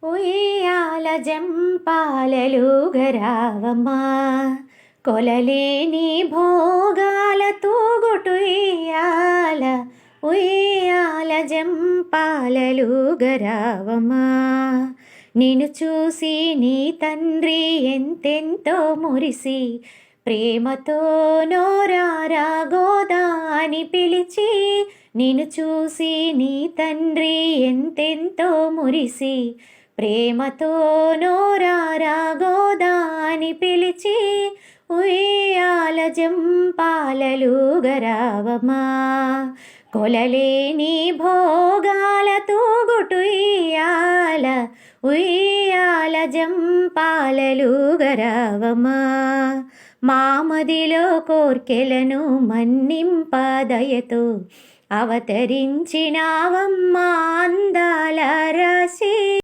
ఉయ్యాల జంపాలలుగరావమ్మా, కొలలేని భోగాల తూగుటుయ్యాల. ఉయ్యాల జంపాలలుగరావమ్మా, నిన్ను చూసి నీ తండ్రి ఎంతెంతో మురిసి, ప్రేమతో నోరారా గోదా అని పిలిచి. నిన్ను చూసి నీ తండ్రి ఎంతెంతో మురిసి, ప్రేమతో నోరారా గోదా అని పిలిచి. ఉయ్యాల జంపాలలుగరావమ్మా, కొలలేని భోగాల తూగుటుయ్యాల. ఉయ్యాల జంపాలలుగరావమ్మా, మామదిలో కోర్కెలను మన్నింపదయతో అవతరించినావమ్మా అందాల రాశి.